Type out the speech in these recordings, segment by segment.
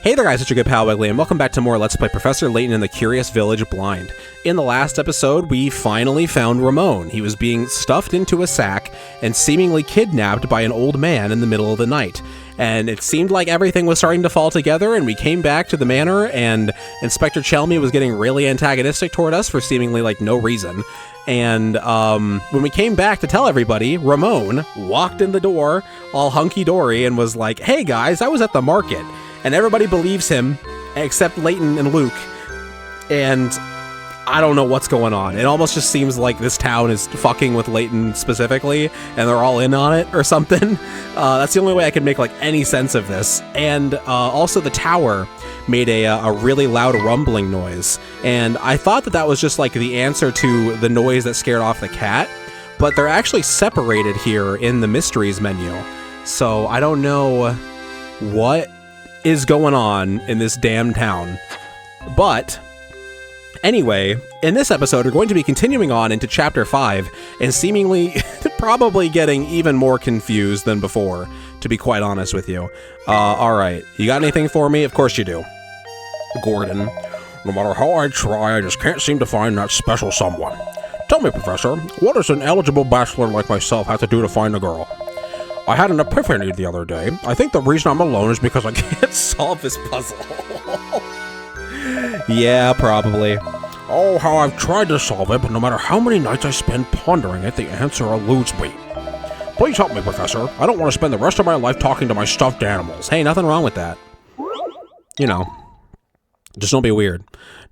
Hey there guys, it's your good pal Wiggly, and welcome back to more Let's Play Professor Layton in the Curious Village Blind. In the last episode, we finally found Ramon. He was being stuffed into a sack and seemingly kidnapped by an old man in the middle of the night. And it seemed like everything was starting to fall together, and we came back to the manor, and Inspector Chelmy was getting really antagonistic toward us for seemingly like no reason. And when we came back to tell everybody, Ramon walked in the door all hunky-dory and was like, "Hey guys, I was at the market." And everybody believes him, except Layton and Luke. And I don't know what's going on. It almost just seems like this town is fucking with Layton specifically, and they're all in on it or something. That's the only way I can make like any sense of this. And also the tower made a really loud rumbling noise. And I thought that was just like the answer to the noise that scared off the cat. But they're actually separated here in the mysteries menu. So I don't know what is going on in this damn town. But anyway, in this episode we're going to be continuing on into chapter 5 and seemingly probably getting even more confused than before, to be quite honest with you. Alright, you got anything for me? Of course you do. Gordon, no matter how I try, I just can't seem to find that special someone. Tell me, Professor, what does an eligible bachelor like myself have to do to find a girl? I had an epiphany the other day. I think the reason I'm alone is because I can't solve this puzzle. Yeah, probably. Oh, how I've tried to solve it, but no matter how many nights I spend pondering it, the answer eludes me. Please help me, Professor. I don't want to spend the rest of my life talking to my stuffed animals. Hey, nothing wrong with that. You know, just don't be weird.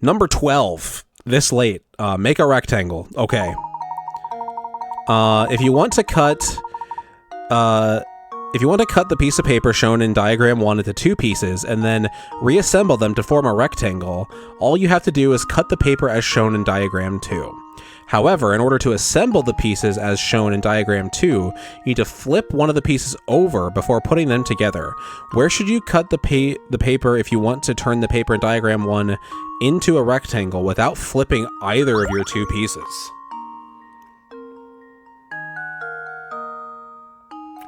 Number 12, this late. Make a rectangle. Okay. If you want to cut the piece of paper shown in diagram 1 into 2 pieces and then reassemble them to form a rectangle, all you have to do is cut the paper as shown in diagram 2. However, in order to assemble the pieces as shown in diagram 2, you need to flip one of the pieces over before putting them together. Where should you cut the paper if you want to turn the paper in diagram 1 into a rectangle without flipping either of your 2 pieces?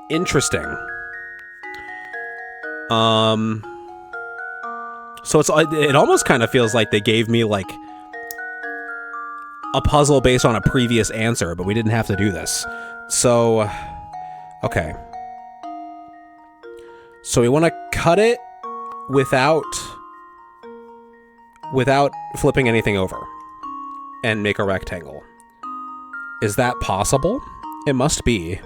Interesting. So it almost kind of feels like they gave me like a puzzle based on a previous answer, but we didn't have to do this. So, okay. So we want to cut it without flipping anything over and make a rectangle. Is that possible? It must be.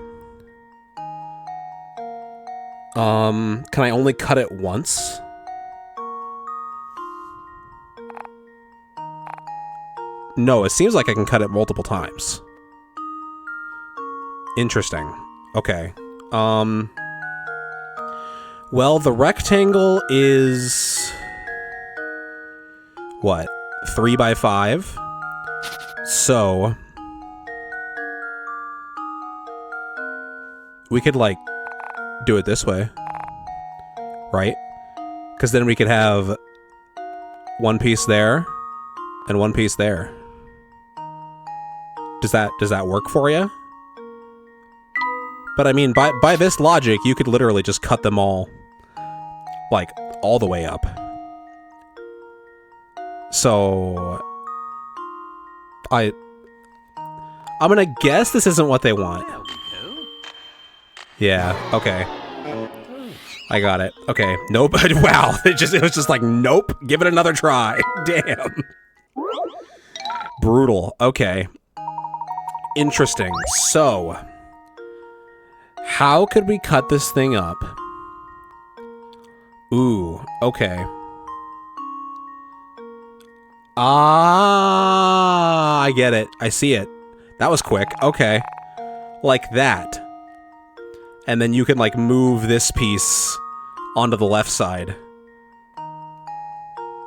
Can I only cut it once? No, it seems like I can cut it multiple times. Interesting. Okay. Well, the rectangle is what? 3 by 5. So we could like do it this way, right? Because then we could have one piece there and one piece there. Does that work for you? But I mean, by this logic, you could literally just cut them all, like, all the way up. So I'm gonna guess this isn't what they want. Yeah, okay. I got it. Okay, nope. Wow, it was just like, nope, give it another try. Damn. Brutal. Okay. Interesting. So, how could we cut this thing up? Ooh, okay. Ah, I get it. I see it. That was quick. Okay. Like that. And then you can, like, move this piece onto the left side.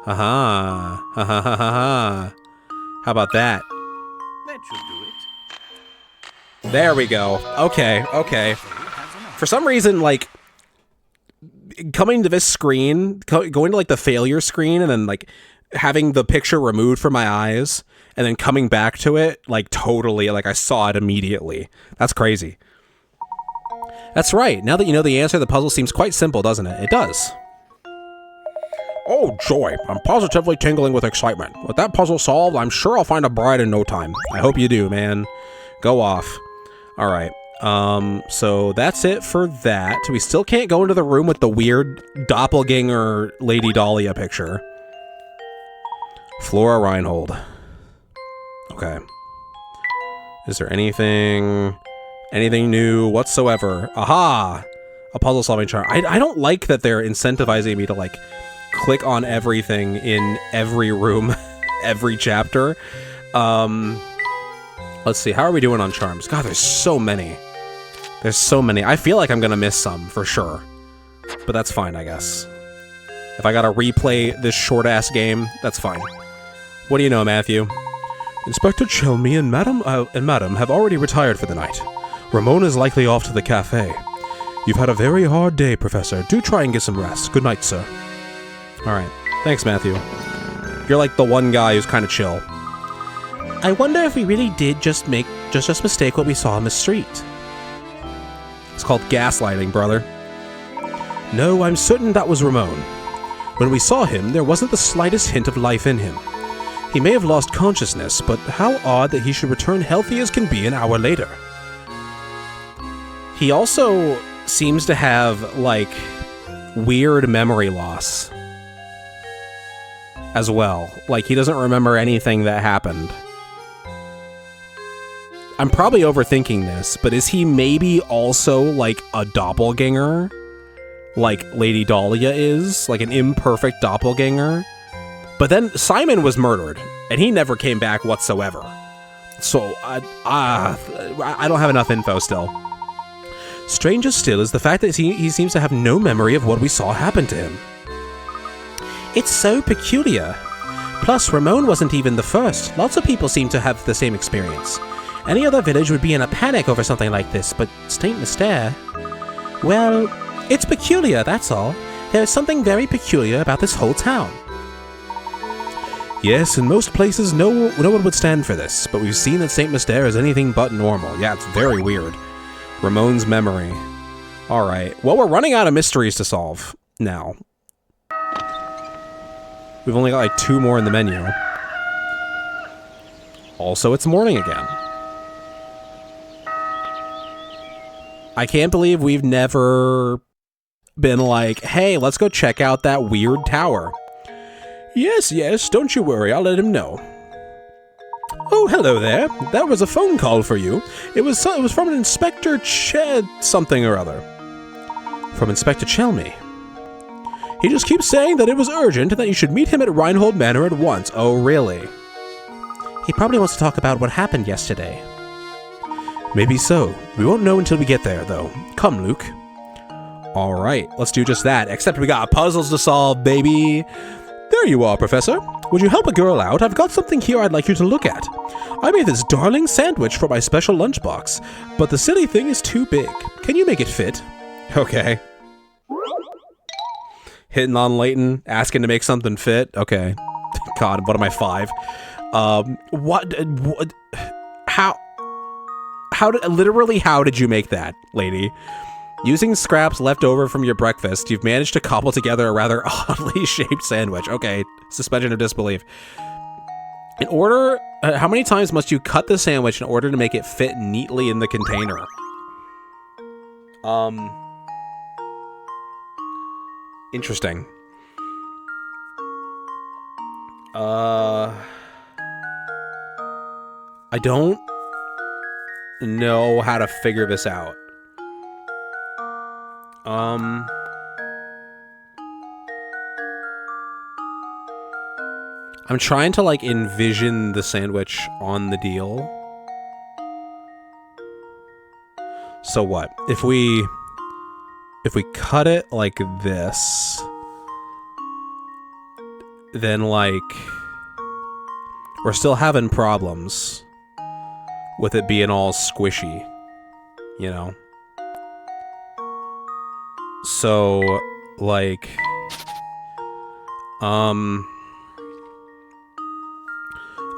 Haha. Ha ha ha ha. How about that? That should do it. There we go. Okay, okay. For some reason, like, coming to this screen, going to, like, the failure screen, and then, like, having the picture removed from my eyes, and then coming back to it, like, totally, like, I saw it immediately. That's crazy. That's right. Now that you know the answer, the puzzle seems quite simple, doesn't it? It does. Oh, joy. I'm positively tingling with excitement. With that puzzle solved, I'm sure I'll find a bride in no time. I hope you do, man. Go off. All right. So that's it for that. We still can't go into the room with the weird doppelganger Lady Dahlia picture. Flora Reinhold. Okay. Is there anything new whatsoever? Aha! A puzzle solving charm. I don't like that they're incentivizing me to like click on everything in every room, every chapter. Let's see. How are we doing on charms? God, there's so many. There's so many. I feel like I'm gonna miss some for sure, but that's fine, I guess. If I gotta replay this short-ass game, that's fine. What do you know, Matthew? Inspector Chelmy and Madam have already retired for the night. Ramon is likely off to the cafe. You've had a very hard day, Professor. Do try and get some rest. Good night, sir. Alright. Thanks, Matthew. You're like the one guy who's kind of chill. I wonder if we really did just mistake what we saw on the street. It's called gaslighting, brother. No, I'm certain that was Ramon. When we saw him, there wasn't the slightest hint of life in him. He may have lost consciousness, but how odd that he should return healthy as can be an hour later. He also seems to have, like, weird memory loss as well. Like, he doesn't remember anything that happened. I'm probably overthinking this, but is he maybe also, like, a doppelganger? Like Lady Dahlia is? Like an imperfect doppelganger? But then Simon was murdered, and he never came back whatsoever. So, I don't have enough info still. Stranger still is the fact that he seems to have no memory of what we saw happen to him. It's so peculiar. Plus, Ramon wasn't even the first. Lots of people seem to have the same experience. Any other village would be in a panic over something like this, but Saint Mystere... Well, it's peculiar, that's all. There's something very peculiar about this whole town. Yes, in most places, no one would stand for this, but we've seen that Saint Mystere is anything but normal. Yeah, it's very weird. Ramon's memory. Alright, well, we're running out of mysteries to solve now. We've only got like 2 more in the menu. Also, it's morning again. I can't believe we've never been like, hey, let's go check out that weird tower. Yes, don't you worry, I'll let him know. Oh, hello there. That was a phone call for you. It was from an Inspector something or other. From Inspector Chelmy. He just keeps saying that it was urgent and that you should meet him at Reinhold Manor at once. Oh, really? He probably wants to talk about what happened yesterday. Maybe so. We won't know until we get there, though. Come, Luke. Alright, let's do just that. Except we got puzzles to solve, baby. There you are, Professor. Would you help a girl out? I've got something here I'd like you to look at. I made this darling sandwich for my special lunchbox, but the silly thing is too big. Can you make it fit? Okay. Hitting on Layton, asking to make something fit? Okay. God, what am I, 5? What? How did you make that, lady? Using scraps left over from your breakfast, you've managed to cobble together a rather oddly shaped sandwich. Okay, suspension of disbelief. In order, how many times must you cut the sandwich in order to make it fit neatly in the container? Interesting. I don't know how to figure this out. I'm trying to, like, envision the sandwich on the deal. So what? If we cut it like this, then, like, we're still having problems with it being all squishy, you know? So, like,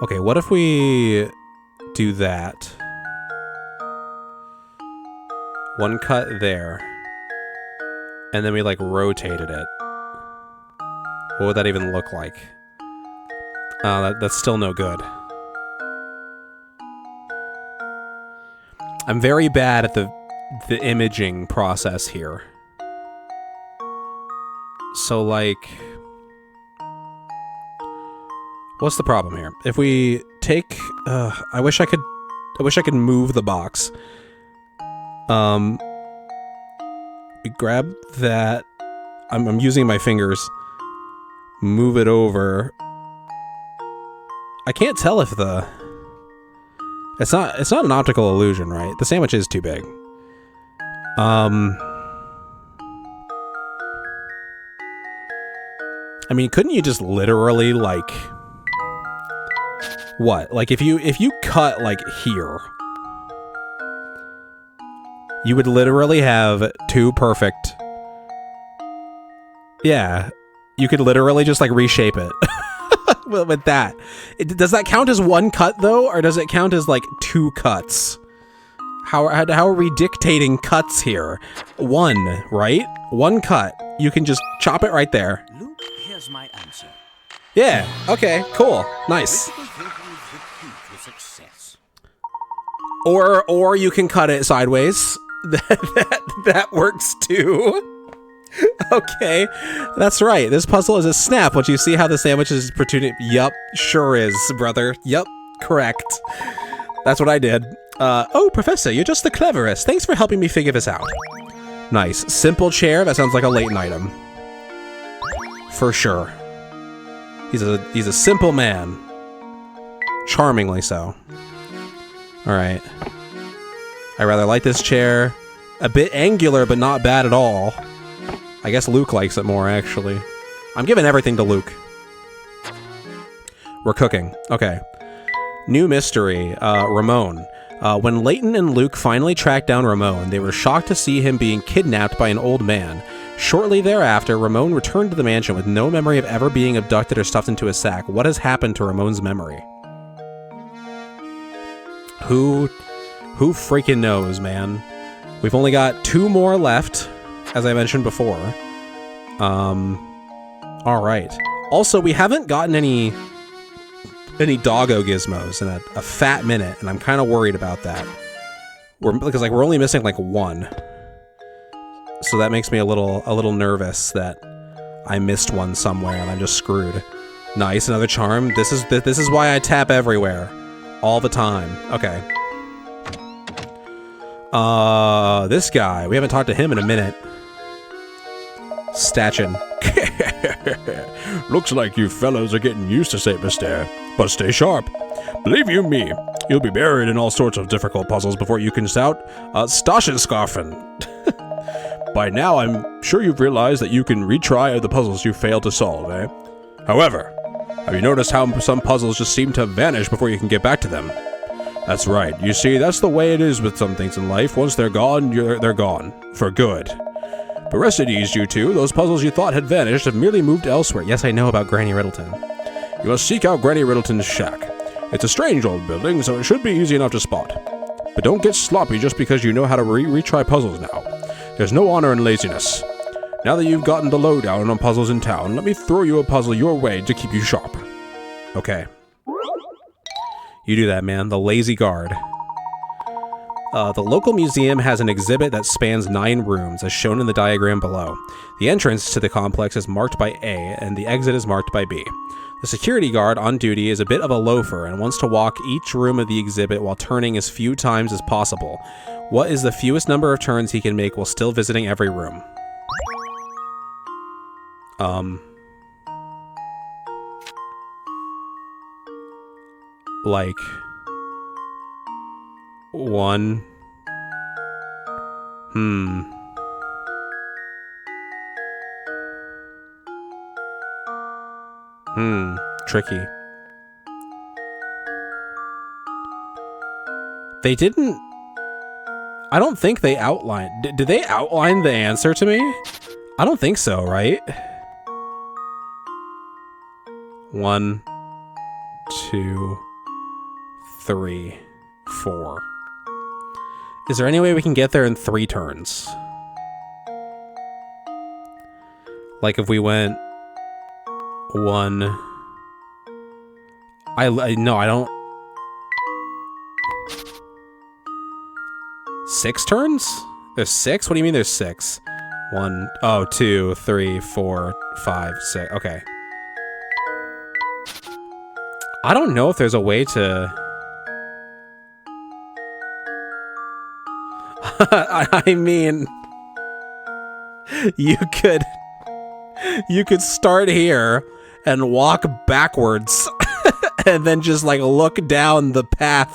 okay, what if we do that? One cut there, and then we, like, rotated it. What would that even look like? That's still no good. I'm very bad at the imaging process here. So, like... What's the problem here? If we take... I wish I could move the box. We grab that. I'm using my fingers. Move it over. I can't tell if the... It's not an optical illusion, right? The sandwich is too big. I mean, couldn't you just literally, like... What? Like, if you cut, like, here... You would literally have two perfect... Yeah. You could literally just, like, reshape it. With that. Does that count as one cut, though? Or does it count as, like, two cuts? How are we dictating cuts here? One, right? One cut. You can just chop it right there. Luke, here's my answer. Yeah. Okay. Cool. Nice. Or you can cut it sideways. That works too. Okay, that's right. This puzzle is a snap. Once you see how the sandwich is protruding. Yup, sure is, brother. Yup, correct. That's what I did. Oh, Professor, you're just the cleverest. Thanks for helping me figure this out. Nice. Simple chair. That sounds like a Layton item. For sure. He's a simple man. Charmingly so. Alright. I rather like this chair. A bit angular, but not bad at all. I guess Luke likes it more, actually. I'm giving everything to Luke. We're cooking. Okay. New mystery. Ramon. When Layton and Luke finally tracked down Ramon, they were shocked to see him being kidnapped by an old man. Shortly thereafter, Ramon returned to the mansion with no memory of ever being abducted or stuffed into a sack. What has happened to Ramon's memory? Who freaking knows, man? We've only got 2 more left, as I mentioned before. Alright. Also, we haven't gotten any doggo gizmos in a fat minute, and I'm kind of worried about that. Because we're only missing like 1. So that makes me a little nervous that I missed one somewhere and I'm just screwed. Nice, another charm. This is why I tap everywhere. All the time. Okay. This guy. We haven't talked to him in a minute. Stachin. Looks like you fellows are getting used to Saint Mystere, but stay sharp. Believe you me, you'll be buried in all sorts of difficult puzzles before you can shout, Stashen. By now, I'm sure you've realized that you can retry the puzzles you failed to solve, eh? However, have you noticed how some puzzles just seem to vanish before you can get back to them? That's right. You see, that's the way it is with some things in life. Once they're gone, they're gone. For good. But rest at ease, you two. Those puzzles you thought had vanished have merely moved elsewhere. Yes, I know about Granny Riddleton. You must seek out Granny Riddleton's shack. It's a strange old building, so it should be easy enough to spot. But don't get sloppy just because you know how to retry puzzles now. There's no honor in laziness. Now that you've gotten the lowdown on puzzles in town, let me throw you a puzzle your way to keep you sharp. Okay. You do that, man. The lazy guard. The local museum has an exhibit that spans 9 rooms, as shown in the diagram below. The entrance to the complex is marked by A, and the exit is marked by B. The security guard on duty is a bit of a loafer and wants to walk each room of the exhibit while turning as few times as possible. What is the fewest number of turns he can make while still visiting every room? Like... 1... Tricky. They didn't... I don't think they outlined... Did they outline the answer to me? I don't think so, right? 1, 2, 3, 4. Is there any way we can get there in 3 turns? Like if we went 1. No, I don't. 6 turns? There's 6? What do you mean there's 6? 1, oh, 2, 3, 4, 5, 6. Okay. I don't know if there's a way to... I mean... You could start here and walk backwards and then just like look down the path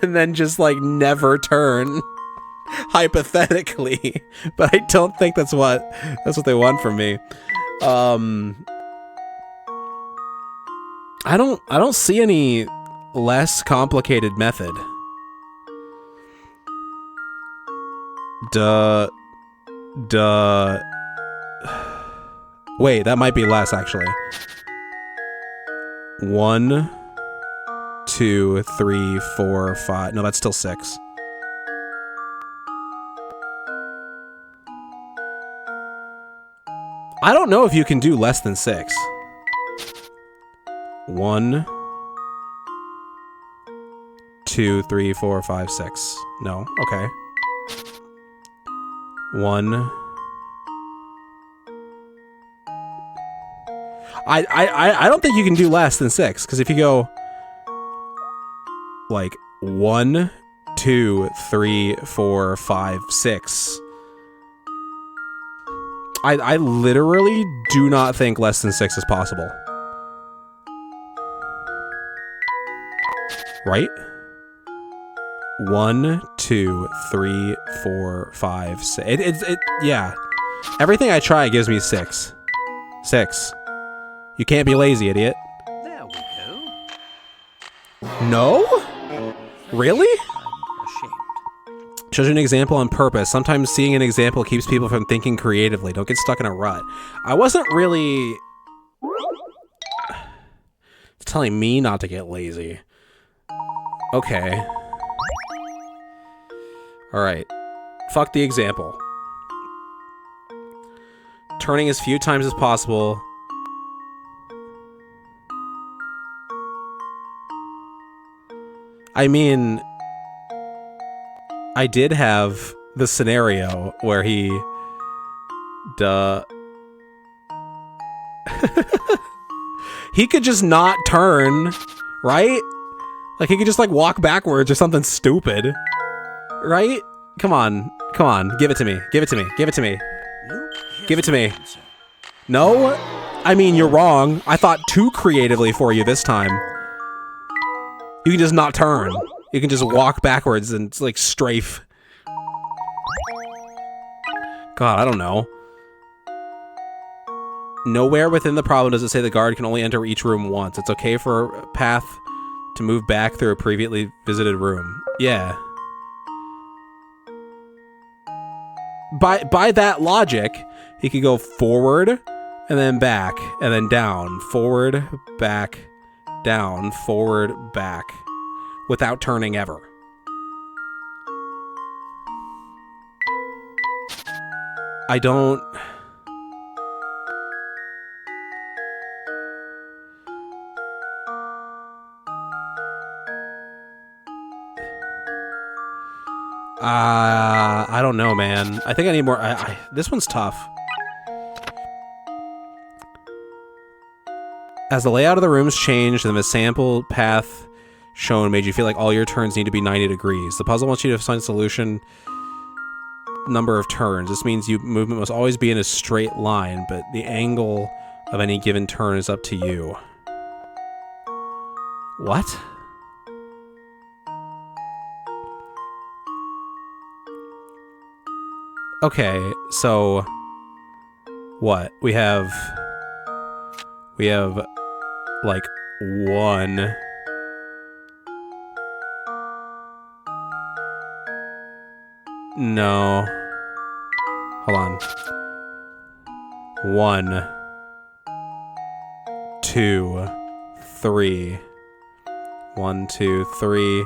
and then just like never turn, hypothetically, but I don't think that's what they want from me. I don't see any less complicated method. Wait, that might be less actually. 1, 2, 3, 4, 5. No, that's still 6. I don't know if you can do less than 6. 1, 2, 3, 4, 5, 6. No, okay. 1. I don't think you can do less than 6, because if you go like 1, 2, 3, 4, 5, 6, I literally do not think less than 6 is possible. Right? 1, 2, 3, 4, 5, 6. Yeah. Everything I try gives me 6. 6. You can't be lazy, idiot. There we go. No? Really? I'm ashamed. Shows you an example on purpose. Sometimes seeing an example keeps people from thinking creatively. Don't get stuck in a rut. I wasn't really... It's telling me not to get lazy. Okay. Alright. Fuck the example. Turning as few times as possible. I mean, I did have the scenario where he... He could just not turn, right? Like, he could just, like, walk backwards or something stupid. Right? Come on. Come on. Give it to me. Give it to me. Give it to me. Give it to me. No? I mean, you're wrong. I thought too creatively for you this time. You can just not turn. You can just walk backwards and, like, strafe. God, I don't know. Nowhere within the problem does it say the guard can only enter each room once. It's okay for a path to move back through a previously visited room. Yeah. By that logic, he could go forward and then back and then down. Forward, back, down, forward, back. Without turning ever. I don't... I don't know, man. I think I need more... this one's tough. As the layout of the rooms changed and the sample path shown made you feel like all your turns need to be 90 degrees. The puzzle wants you to find a solution number of turns. This means movement must always be in a straight line, but the angle of any given turn is up to you. What? Okay, so what? We have like 1. No. Hold on. 1, 2, 3. 1, 2, 3,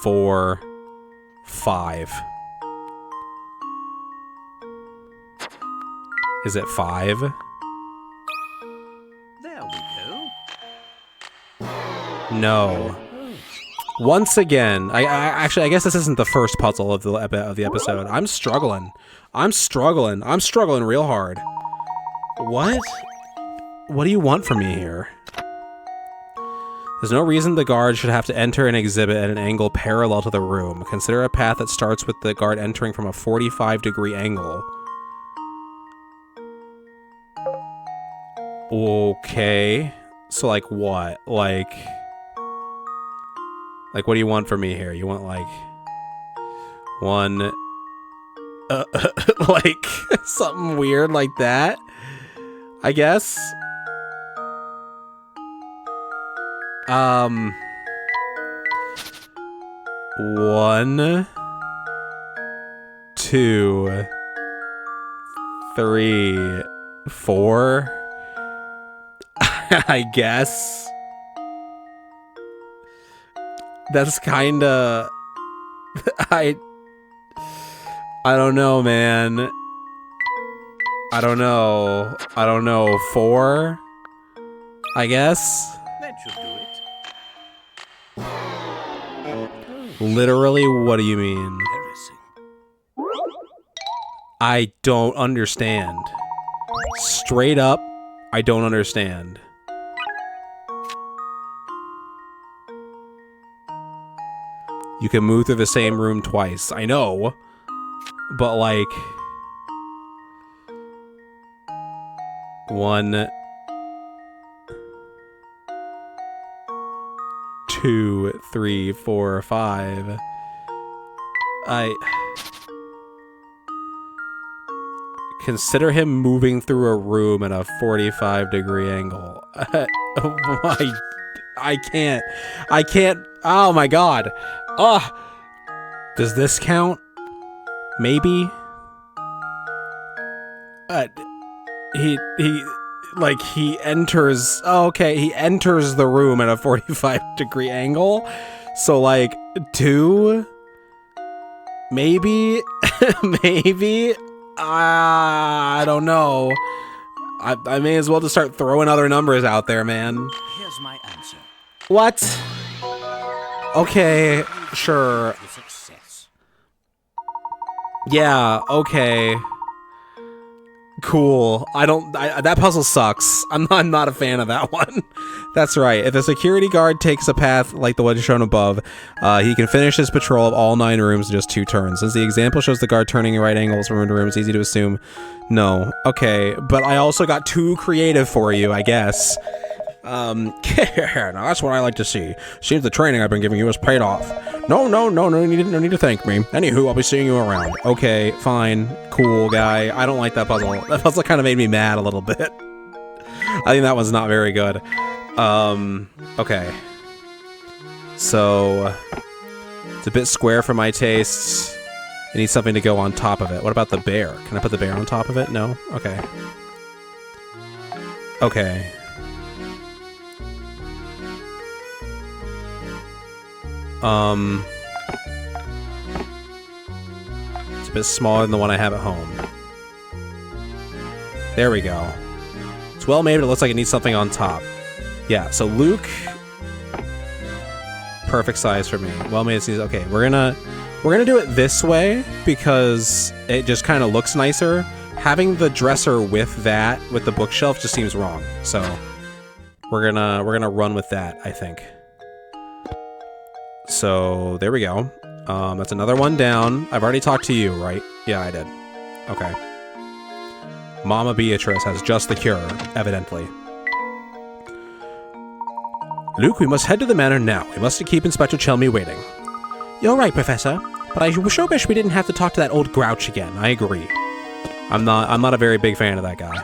4, 5. Is it 5? There we go. No. Once again, I guess this isn't the first puzzle of the episode. I'm struggling real hard. What? What do you want from me here? There's no reason the guard should have to enter an exhibit at an angle parallel to the room. Consider a path that starts with the guard entering from a 45-degree angle. Okay. So, like, what? Like, what do you want from me here? You want, like, one... like, something weird like that? I guess? 1, 2, 3, 4. I guess. That's kinda... I don't know, man. I don't know. 4? I guess? That should do it. Literally, what do you mean? Embarrassing. I don't understand. Straight up, I don't understand. You can move through the same room twice. I know. But, like... 1, 2, 3, 4, 5. Consider him moving through a room at a 45-degree angle. I can't. Oh my god. Does this count? Maybe? He enters... Oh, okay, he enters the room at a 45-degree angle. So, like, 2? Maybe? Maybe? I don't know. I may as well just start throwing other numbers out there, man. Here's my answer. What? Okay, sure. The success. Yeah, okay. Cool. That puzzle sucks. I'm not a fan of that one. That's right. If a security guard takes a path like the one shown above, he can finish his patrol of all 9 rooms in just 2 turns. Since the example shows the guard turning at right angles from room to room, it's easy to assume. No. Okay, but I also got too creative for you, I guess. Now that's what I like to see. Seems the training I've been giving you has paid off. No need to thank me. Anywho, I'll be seeing you around. Okay, fine, cool guy. I don't like that puzzle. That puzzle kind of made me mad a little bit. I think that one's not very good. Okay. So, it's a bit square for my tastes. I need something to go on top of it. What about the bear? Can I put the bear on top of it? No? Okay. Okay. It's a bit smaller than the one I have at home. There we go. It's well made, but it looks like it needs something on top. Yeah, so Luke... Perfect size for me. Well made. Okay, we're gonna do it this way because it just kind of looks nicer. Having the dresser with the bookshelf just seems wrong. So we're gonna run with that, I think. So there we go. That's another one down. I've already talked to you, right? Yeah, I did. Okay. Mama Beatrice has just the cure, evidently. Luke, we must head to the manor now. We mustn't keep Inspector Chelmy waiting. You're right, Professor. But I sure wish we didn't have to talk to that old grouch again. I agree. I'm not a very big fan of that guy.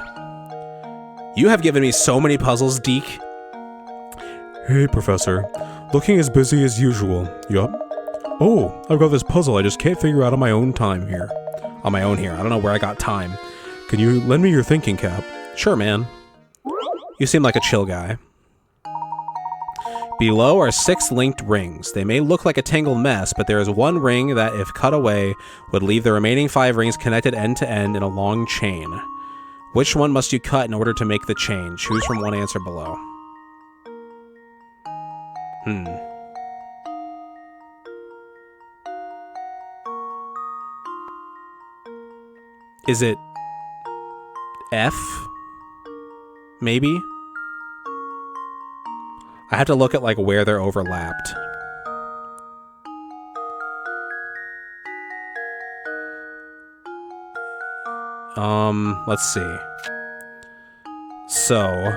You have given me so many puzzles, Deke. Hey, Professor. Looking as busy as usual. Yup. Oh, I've got this puzzle I just can't figure out on my own here. I don't know where I got time. Can you lend me your thinking cap? Sure, man. You seem like a chill guy. Below are 6 linked rings. They may look like a tangled mess, but there is one ring that, if cut away, would leave the remaining 5 rings connected end to end in a long chain. Which one must you cut in order to make the change? Choose from one answer below. Is it F? Maybe? I have to look at like where they're overlapped. Let's see. So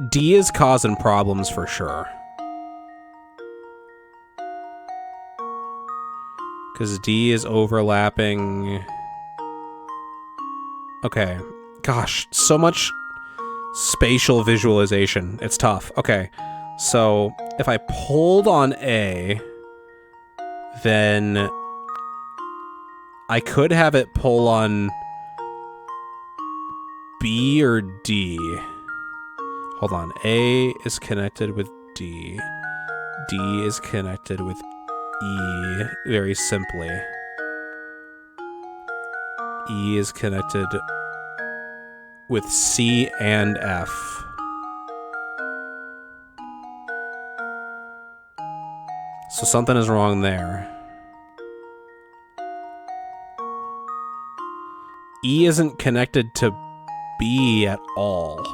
D is causing problems for sure. Because D is overlapping. Okay. Gosh, so much spatial visualization. It's tough. Okay. So if I pulled on A, then I could have it pull on B or D. Hold on. A is connected with D. D is connected with E, very simply. E is connected with C and F. So something is wrong there. E isn't connected to B at all.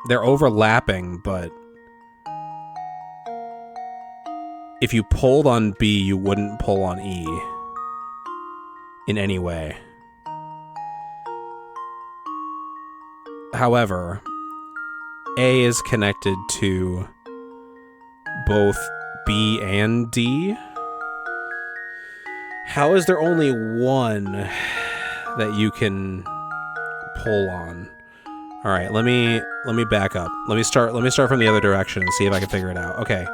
They're overlapping, but if you pulled on B, you wouldn't pull on E in any way. However, A is connected to both B and D. How is there only one that you can pull on? All right, let me back up. Let me start from the other direction and see if I can figure it out. Okay.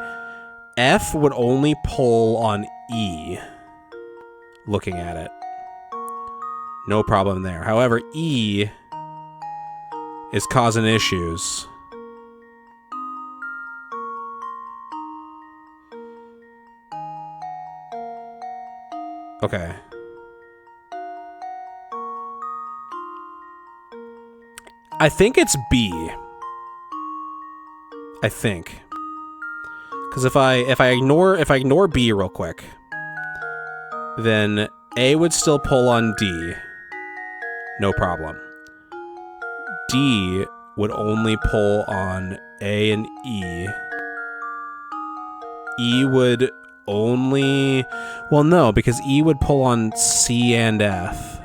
F would only pull on E, looking at it. No problem there. However, E is causing issues. Okay. I think it's B. I think. Because if I ignore B real quick, then A would still pull on D. No problem. D would only pull on A and E. E would only... Well, no, because E would pull on C and F.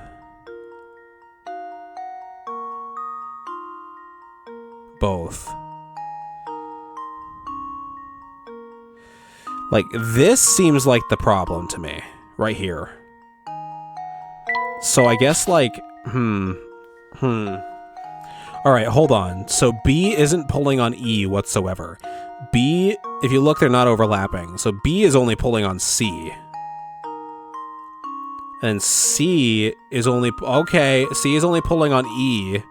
Both. Like, this seems like the problem to me, right here. So I guess, like, Alright, hold on. So B isn't pulling on E whatsoever. B, if you look, they're not overlapping. So B is only pulling on C. And C is only... Okay, C is only pulling on E.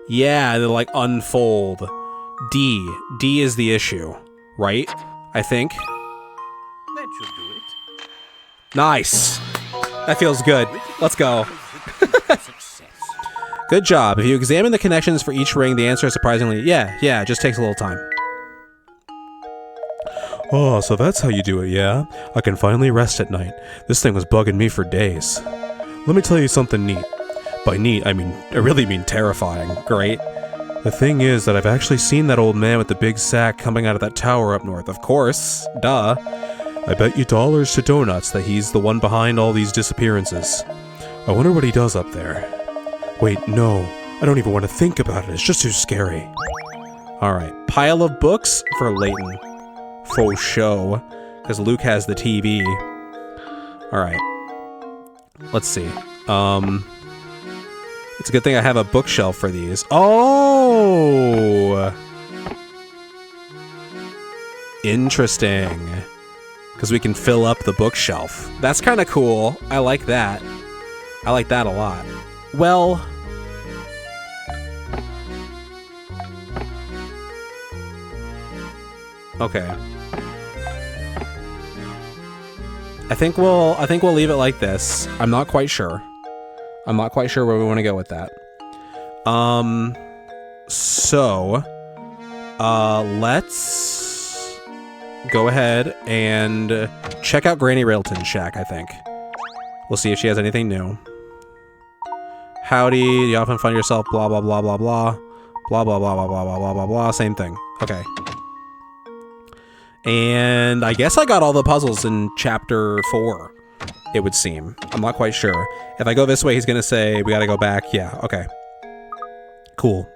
Yeah, they like unfold. D. D is the issue, right? I think. That should do it. Nice. That feels good. Let's go. Success. Good job. If you examine the connections for each ring, the answer is surprisingly... Yeah, it just takes a little time. Oh, so that's how you do it, yeah? I can finally rest at night. This thing was bugging me for days. Let me tell you something neat. By neat, I really mean terrifying, great? The thing is that I've actually seen that old man with the big sack coming out of that tower up north. Of course. Duh. I bet you dollars to donuts that he's the one behind all these disappearances. I wonder what he does up there. Wait, no. I don't even want to think about it. It's just too scary. Alright. Pile of books for Layton. Faux show. Because Luke has the TV. Alright. Let's see. It's a good thing I have a bookshelf for these. Oh! Interesting. Because we can fill up the bookshelf. That's kind of cool. I like that. I like that a lot. Well... Okay. I think we'll leave it like this. I'm not quite sure. I'm not quite sure where we want to go with that. So let's go ahead and check out Granny Railton's shack, I think. We'll see if she has anything new. Howdy, you often find yourself blah blah blah blah blah. Blah blah blah blah blah blah blah blah blah. Same thing. Okay. And I guess I got all the puzzles in chapter 4, it would seem. I'm not quite sure. If I go this way, he's gonna say we gotta go back. Yeah, okay. Cool.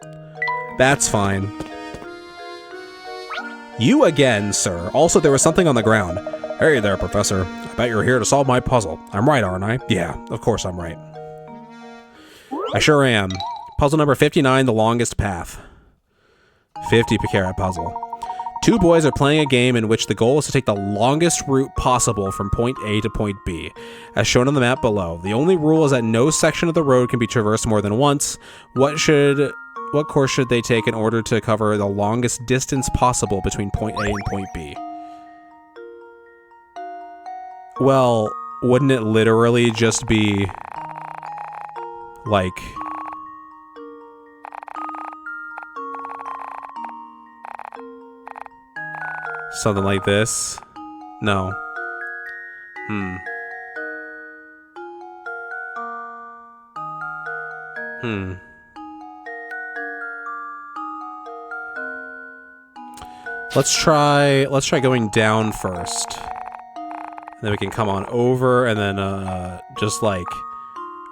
That's fine. You again, sir. Also, there was something on the ground. Hey there, Professor. I bet you're here to solve my puzzle. I'm right, aren't I? Yeah, of course I'm right. I sure am. Puzzle number 59, the longest path. 50 carat puzzle. Two boys are playing a game in which the goal is to take the longest route possible from point A to point B, as shown on the map below. The only rule is that no section of the road can be traversed more than once. What course should they take in order to cover the longest distance possible between point A and point B? Well, wouldn't it literally just be like something like this? No. Let's try going down first. And then we can come on over and then just like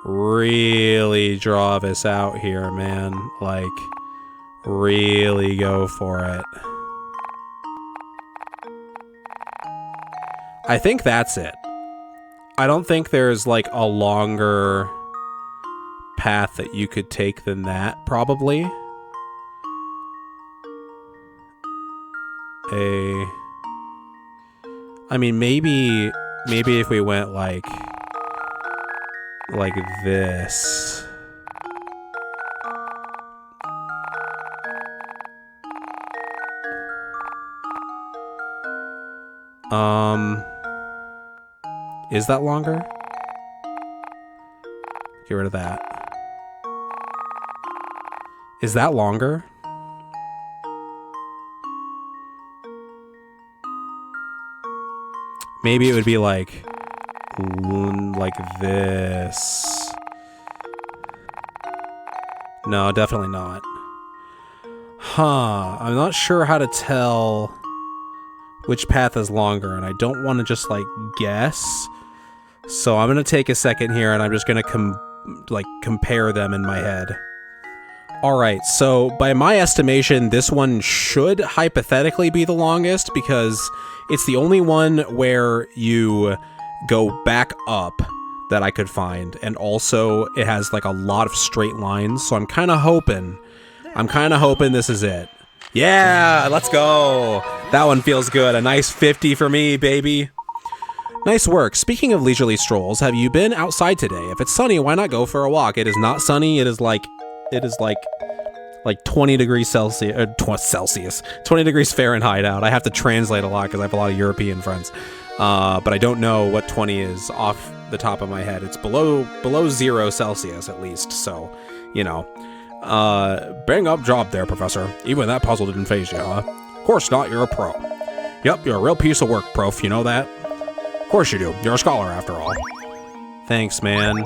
really draw this out here, man. Like really go for it. I think that's it. I don't think there's like a longer path that you could take than that, probably. I mean, maybe if we went like this. Is that longer? Get rid of that. Is that longer? Maybe it would be like this. No, definitely not. Huh, I'm not sure how to tell which path is longer, and I don't want to just like guess. So I'm gonna take a second here, and I'm just gonna compare them in my head. All right, so by my estimation, this one should hypothetically be the longest because it's the only one where you go back up that I could find, and also it has like a lot of straight lines. So I'm kind of hoping this is it. Yeah, let's go. That one feels good. A nice 50 for me, baby. Nice work. Speaking of leisurely strolls, have you been outside today? If it's sunny, why not go for a walk? It is not sunny. It is like 20 degrees Celsius, 20 degrees Fahrenheit out. I have to translate a lot because I have a lot of European friends. But I don't know what 20 is off the top of my head. It's below 0 Celsius at least. So, you know, bang up job there, Professor. Even that puzzle didn't faze you, huh? Of course not. You're a pro. Yep, you're a real piece of work, Prof. You know that? Of course you do. You're a scholar after all. Thanks, man.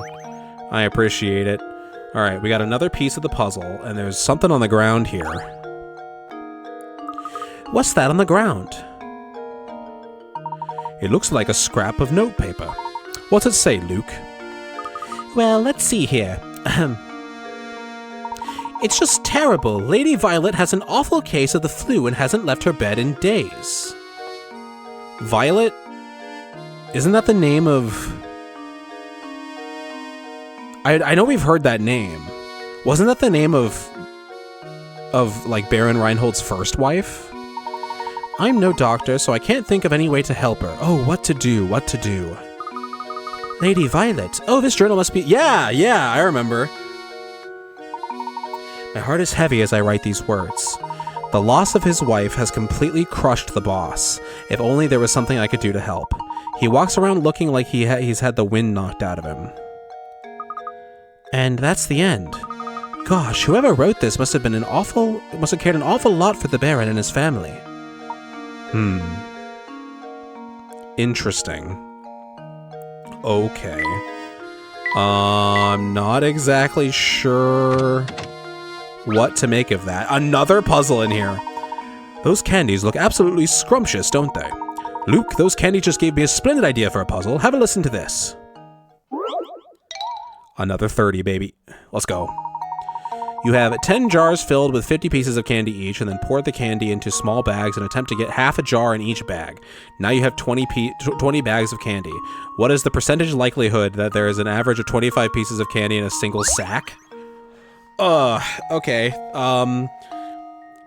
I appreciate it. All right, we got another piece of the puzzle, and there's something on the ground here. What's that on the ground? It looks like a scrap of notepaper. What's it say, Luke? Well, let's see here. It's just terrible. Lady Violet has an awful case of the flu and hasn't left her bed in days. Violet? Isn't that the name of... I know we've heard that name. Wasn't that the name of like Baron Reinhold's first wife? I'm no doctor, so I can't think of any way to help her. Oh, what to do? Lady Violet. Oh, this journal must be... Yeah, I remember. My heart is heavy as I write these words. The loss of his wife has completely crushed the boss. If only there was something I could do to help. He walks around looking like he's had the wind knocked out of him. And that's the end. Gosh, whoever wrote this must have cared an awful lot for the Baron and his family. Interesting. Okay. I'm not exactly sure what to make of that. Another puzzle in here. Those candies look absolutely scrumptious, don't they? Luke, those candies just gave me a splendid idea for a puzzle. Have a listen to this. Another 30, baby. Let's go. You have 10 jars filled with 50 pieces of candy each, and then pour the candy into small bags and attempt to get half a jar in each bag. Now you have 20 bags of candy. What is the percentage likelihood that there is an average of 25 pieces of candy in a single sack? Okay.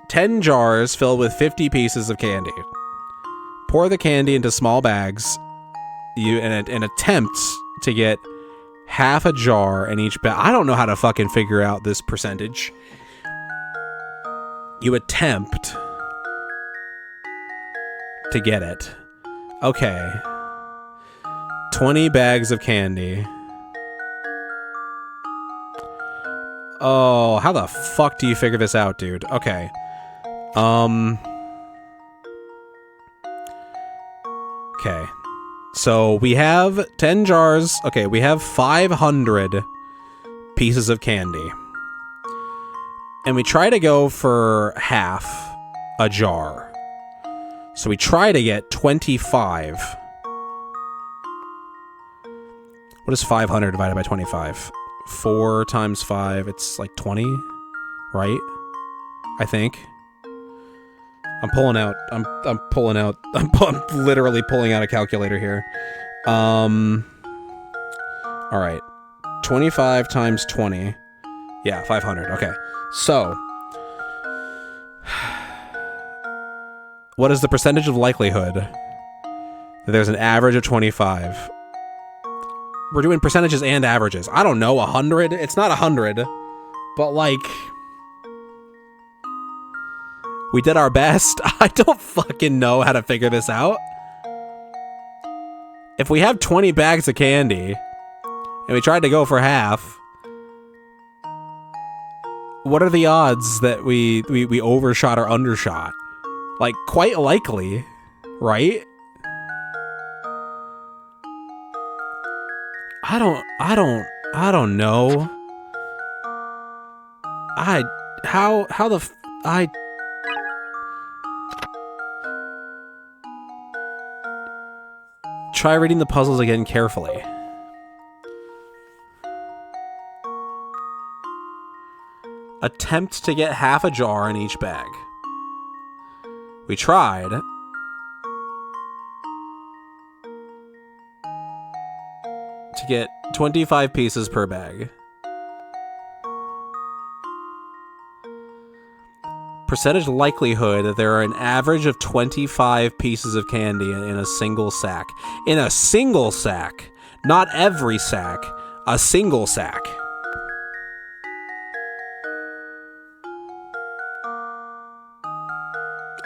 10 jars filled with 50 pieces of candy. Pour the candy into small bags. And attempt to get half a jar in each bag. I don't know how to fucking figure out this percentage. You attempt to get it. Okay. 20 bags of candy. Oh, how the fuck do you figure this out, dude? Okay. Okay. So we have 10 jars. Okay, we have 500 pieces of candy. And we try to go for half a jar. So we try to get 25. What is 500 divided by 25? 4 times 5, it's like 20, right? I think. I'm literally pulling out a calculator here. All right. 25 times 20. Yeah, 500. Okay. So, what is the percentage of likelihood that there's an average of 25? We're doing percentages and averages. I don't know, 100? It's not 100, but like, we did our best. I don't fucking know how to figure this out. If we have 20 bags of candy and we tried to go for half, what are the odds that we overshot or undershot? Like, quite likely, right? I don't know. Try reading the puzzles again carefully. Attempt to get half a jar in each bag. We tried. To get 25 pieces per bag. Percentage likelihood that there are an average of 25 pieces of candy in a single sack. In a single sack. Not every sack. A single sack.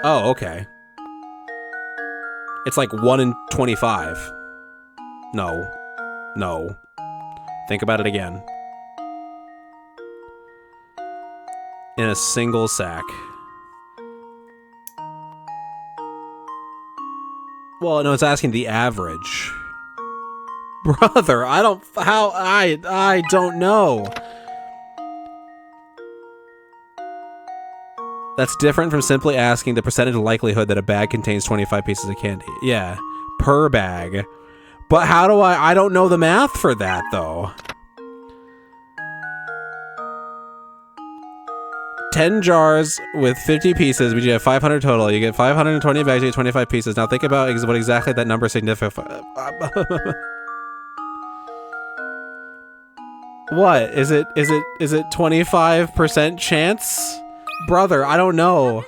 Oh, okay. It's like 1 in 25. No. No. Think about it again. In a single sack. Well, no, it's asking the average. Brother, I don't know. That's different from simply asking the percentage likelihood that a bag contains 25 pieces of candy. Yeah, per bag. But how do I don't know the math for that, though. 10 jars with 50 pieces, we have 500 total. You get 520 bags, you get 25 pieces. Now think about what exactly that number signifies. What? Is it 25% chance? Brother, I don't know.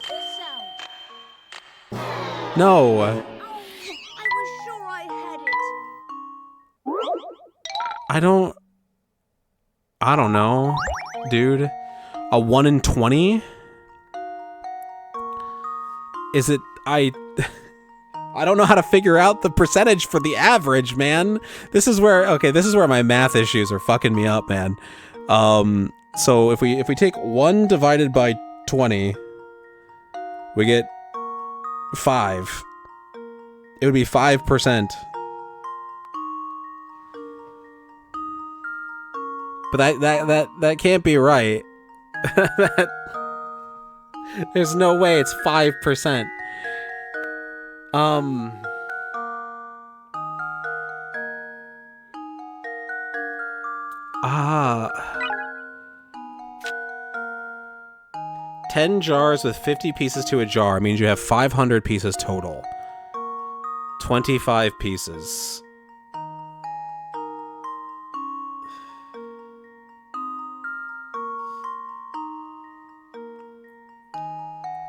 No. I was sure I had it. I don't know, dude. A 1 in 20? Is it... I don't know how to figure out the percentage for the average, man. This is where... Okay, this is where my math issues are fucking me up, man. So if we take 1 divided by 20, we get 5. It would be 5%. But that can't be right. There's no way it's 5%. 10 jars with 50 pieces to a jar means you have 500 pieces total. 25 pieces.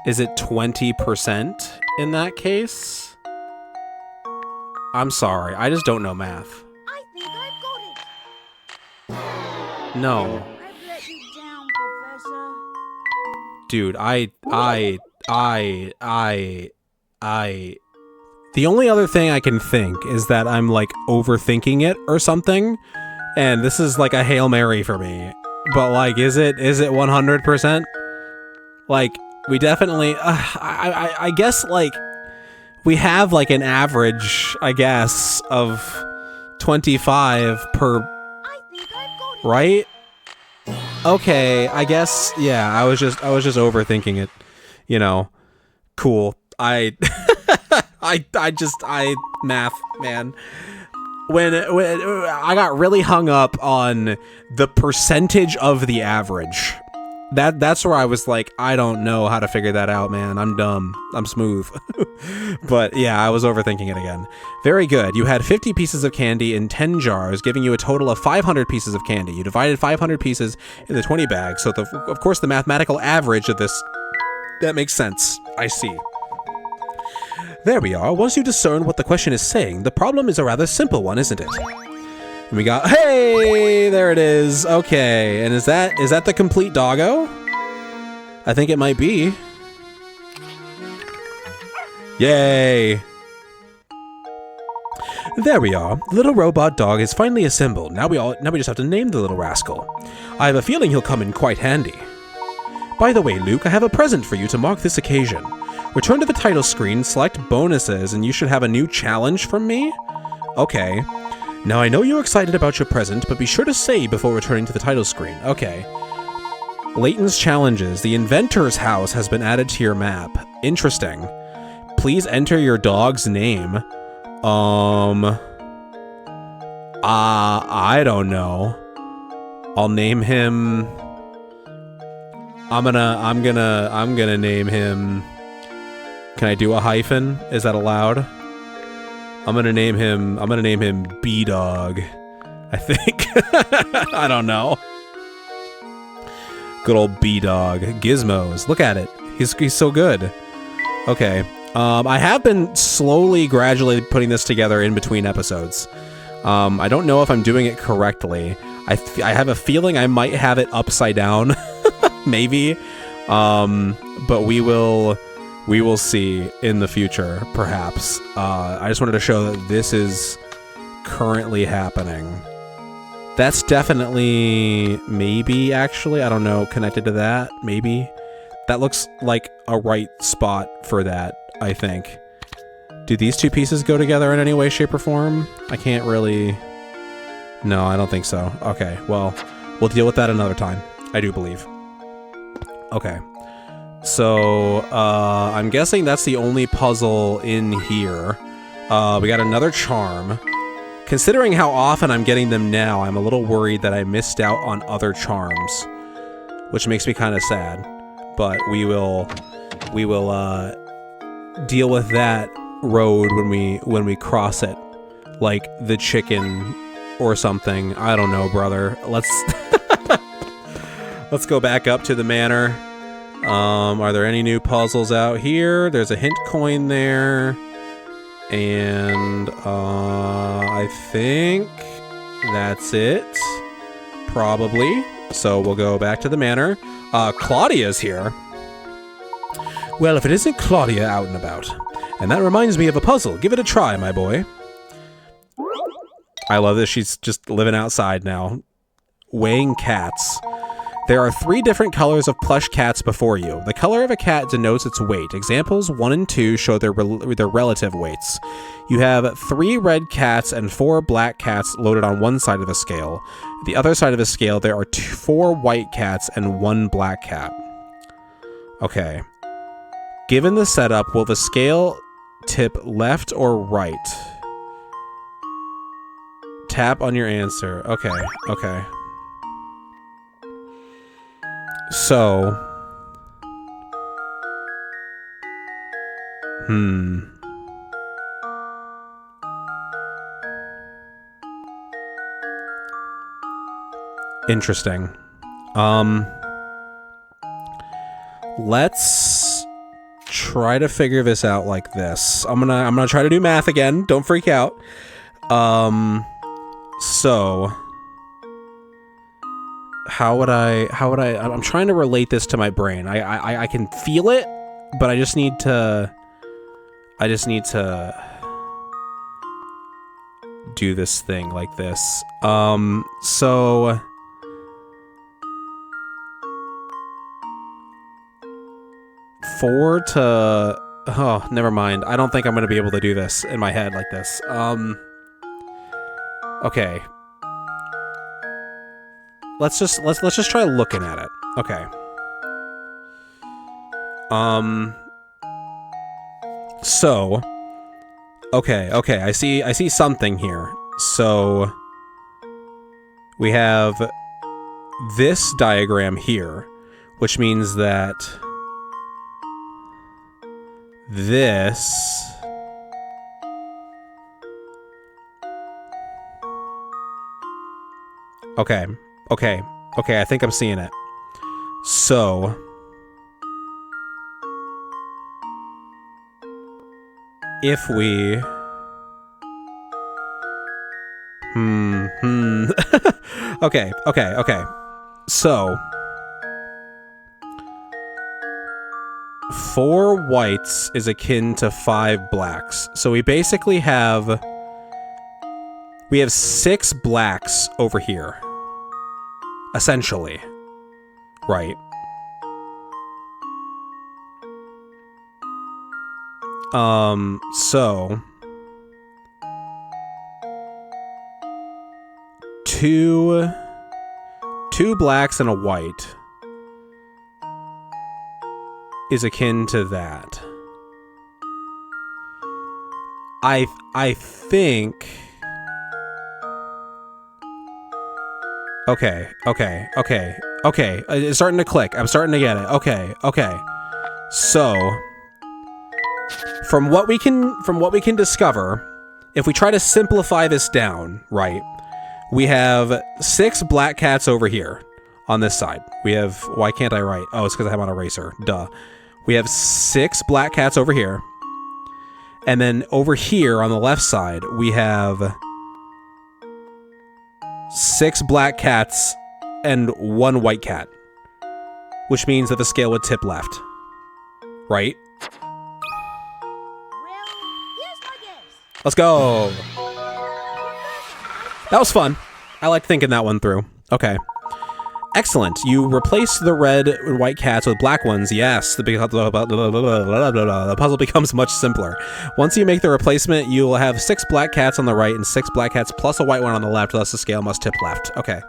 Is it 20% in that case? I'm sorry, I just don't know math. I think I've got it. No. I've let you down, Professor. Dude, the only other thing I can think is that I'm like overthinking it or something, and this is like a Hail Mary for me. But like, is it 100%? Like, we definitely, I guess like, we have like an average, I guess, of 25 per, I think I've got it. right? Okay, I guess, yeah, I was just overthinking it, you know. Cool. Math, man. When I got really hung up on the percentage of the average. That's where I was like, I don't know how to figure that out, man. I'm dumb. I'm smooth. But yeah, I was overthinking it again. Very good. You had 50 pieces of candy in 10 jars, giving you a total of 500 pieces of candy. You divided 500 pieces into 20 bags. So, of course, the mathematical average of this, that makes sense. I see. There we are. Once you discern what the question is saying, the problem is a rather simple one, isn't it? And we got, hey, there it is. Okay, and is that the complete doggo? I think it might be. Yay! There we are. The little robot dog is finally assembled. Now we just have to name the little rascal. I have a feeling he'll come in quite handy. By the way, Luke, I have a present for you to mark this occasion. Return to the title screen, select bonuses, and you should have a new challenge from me? Okay. Now I know you're excited about your present, but be sure to save before returning to the title screen. Okay. Layton's challenges. The inventor's house has been added to your map. Interesting. Please enter your dog's name. I don't know. I'll name him... I'm gonna name him... Can I do a hyphen? Is that allowed? I'm gonna name him B-Dog, I think. I don't know. Good old B-Dog. Gizmos. Look at it. He's so good. Okay. I have been slowly, gradually putting this together in between episodes. I don't know if I'm doing it correctly. I have a feeling I might have it upside down. Maybe. But we will see in the future, perhaps. I just wanted to show that this is currently happening. That's definitely, maybe, actually, I don't know, connected to that, maybe. That looks like a right spot for that, I think. Do these two pieces go together in any way, shape, or form? I can't really... No, I don't think so. Okay, well, we'll deal with that another time, I do believe. Okay. So, I'm guessing that's the only puzzle in here. We got another charm. Considering how often I'm getting them now, I'm a little worried that I missed out on other charms, which makes me kind of sad. But we will deal with that road when we cross it, like the chicken or something. I don't know, brother. Let's go back up to the manor. Are there any new puzzles out here? There's a hint coin there. And, I think that's it. Probably. So we'll go back to the manor. Claudia's here. Well, if it isn't Claudia out and about. And that reminds me of a puzzle. Give it a try, my boy. I love this. She's just living outside now. Weighing cats. There are 3 different colors of plush cats before you. The color of a cat denotes its weight. Examples 1 and 2 show their relative weights. You have 3 red cats and 4 black cats loaded on one side of the scale. The other side of the scale, there are 4 white cats and 1 black cat. Okay. Given the setup, will the scale tip left or right? Tap on your answer. Okay, okay. So... Interesting. Let's try to figure this out like this. I'm gonna try to do math again. Don't freak out. So how would I I'm trying to relate this to my brain. I can feel it, but I just need to do this thing like this. So oh, never mind. I don't think I'm gonna be able to do this in my head like this. Okay. Let's just try looking at it. Okay. So okay, I see something here. So we have this diagram here, which means that this Okay, I think I'm seeing it. So if we okay. So 4 whites is akin to 5 blacks. So we basically have 6 blacks over here. Essentially. Right. So 2 blacks and a white is akin to that. I think Okay. It's starting to click. I'm starting to get it. Okay. So, from what we can discover, if we try to simplify this down, right? We have 6 black cats over here on this side. We have, why can't I write? Oh, it's because I have on eraser. Duh. We have 6 black cats over here. And then over here on the left side, we have 6 black cats and 1 white cat, which means that the scale would tip left, right? Well, here's my guess. Let's go. That was fun. I liked thinking that one through. Okay. Excellent. You replace the red and white cats with black ones. Yes, the puzzle becomes much simpler. Once you make the replacement, you will have 6 black cats on the right and 6 black cats plus a white one on the left, thus the scale must tip left. Okay.